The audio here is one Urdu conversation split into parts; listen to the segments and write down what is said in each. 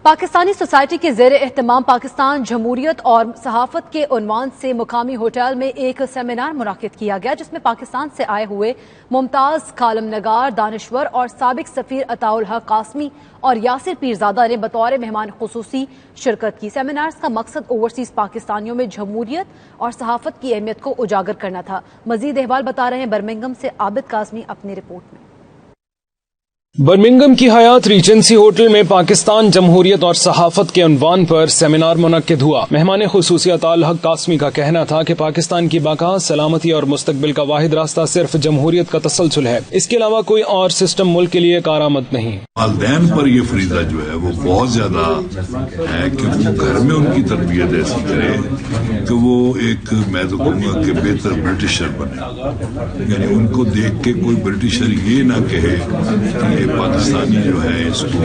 پاکستانی سوسائٹی کے زیر اہتمام پاکستان جمہوریت اور صحافت کے عنوان سے مقامی ہوٹل میں ایک سیمینار منعقد کیا گیا، جس میں پاکستان سے آئے ہوئے ممتاز کالم نگار، دانشور اور سابق سفیر عطاء الحق قاسمی اور یاسر پیرزادہ نے بطور مہمان خصوصی شرکت کی۔ سیمینار کا مقصد اوورسیز پاکستانیوں میں جمہوریت اور صحافت کی اہمیت کو اجاگر کرنا تھا۔ مزید احوال بتا رہے ہیں برمنگھم سے عابد قاسمی اپنی رپورٹ میں۔ برمنگھم کی حیات ریجنسی ہوٹل میں پاکستان جمہوریت اور صحافت کے عنوان پر سیمینار منعقد ہوا۔ مہمان خصوصی عطاء الحق قاسمی کا کہنا تھا کہ پاکستان کی بقا، سلامتی اور مستقبل کا واحد راستہ صرف جمہوریت کا تسلسل ہے، اس کے علاوہ کوئی اور سسٹم ملک کے لیے کارآمد نہیں۔ والدین پر یہ فریضہ جو ہے وہ بہت زیادہ ہے کہ وہ گھر میں ان کی تربیت ایسی کرے کہ وہ ایک، میں تو کہوں گا کہ بہتر برٹشر بنے، یعنی ان کو دیکھ کے کوئی برٹشر یہ نہ کہے کہ پاکستانی جو ہے اس کو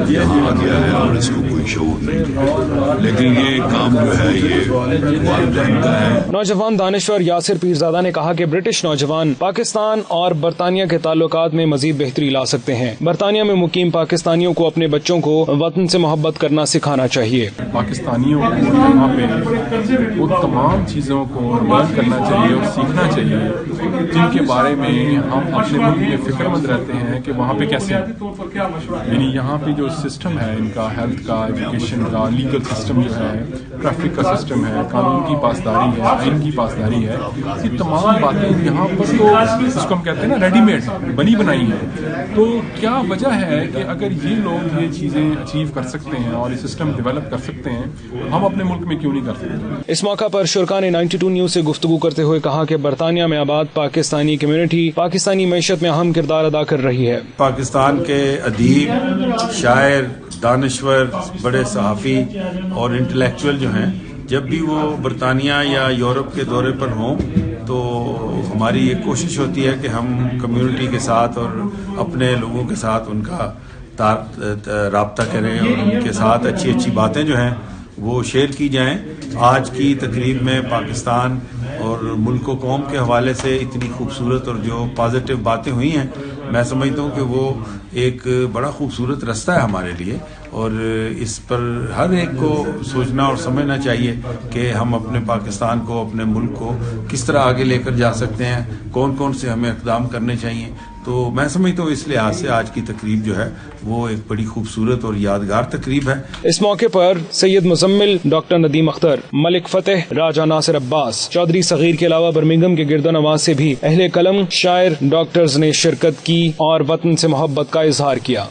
یہاں آ گیا ہے اور اس کو کوئی شعور نہیں، لیکن یہ کام جو ہے یہ والدین کا ہے۔ نوجوان دانشور یاسر پیرزادہ نے کہا کہ برٹش نوجوان پاکستان اور برطانیہ کے تعلقات میں مزید بہتری لا سکتے ہیں۔ برطانیہ میں مقیم پاکستانیوں کو اپنے بچوں کو وطن سے محبت کرنا سکھانا چاہیے۔ پاکستانیوں کو یہاں پہ وہ تمام چیزوں کو لرن کرنا چاہیے اور سیکھنا چاہیے جن کے بارے میں ہم اپنے ملک میں فکر مند رہتے ہیں کہ وہاں پہ کیسے، یعنی یہاں پہ جو سسٹم ہے ان کا، ہیلتھ کا، ایجوکیشن کا، لیگل سسٹم جو ہے، ٹریفک کا سسٹم ہے، قانون کی پاسداری ہے، آئین کی پاسداری ہے، یہ تمام باتیں یہاں پر تو جس کو ہم کہتے ہیں نا ریڈی میڈ ہے، بنی بنائی ہے۔ تو کیا وجہ ہے کہ اگر یہ لوگ یہ چیزیں اچیو کر سکتے ہیں اور یہ سسٹم ڈیولپ کر سکتے ہیں، ہم اپنے ملک میں کیوں نہیں کر سکتے؟ اس موقع پر شرکا نے 92 نیوز سے گفتگو کرتے ہوئے کہا کہ برطانیہ میں آباد پاکستانی کمیونٹی پاکستانی معیشت میں اہم کردار ادا کر رہی ہے۔ پاکستان کے ادیب، شاعر، دانشور، بڑے صحافی اور انٹلیکچوئل جو ہیں، جب بھی وہ برطانیہ یا یورپ کے دورے پر ہوں تو ہماری یہ کوشش ہوتی ہے کہ ہم کمیونٹی کے ساتھ اور اپنے لوگوں کے ساتھ ان کا رابطہ کریں اور ان کے ساتھ اچھی اچھی باتیں جو ہیں وہ شیئر کی جائیں۔ آج کی تقریب میں پاکستان اور ملک و قوم کے حوالے سے اتنی خوبصورت اور جو پازیٹیو باتیں ہوئی ہیں، میں سمجھتا ہوں کہ وہ ایک بڑا خوبصورت رستہ ہے ہمارے لیے، اور اس پر ہر ایک کو سوچنا اور سمجھنا چاہیے کہ ہم اپنے پاکستان کو، اپنے ملک کو کس طرح آگے لے کر جا سکتے ہیں، کون کون سے ہمیں اقدام کرنے چاہیے۔ تو میں سمجھتا ہوں اس لحاظ سے آج کی تقریب جو ہے وہ ایک بڑی خوبصورت اور یادگار تقریب ہے۔ اس موقع پر سید مزمل، ڈاکٹر ندیم اختر، ملک فتح، راجہ ناصر عباس، چودھری صغیر کے علاوہ برمنگھم کے گرد و نواح سے بھی اہل قلم، شاعر، ڈاکٹرز نے شرکت کی اور وطن سے محبت کا اظہار کیا۔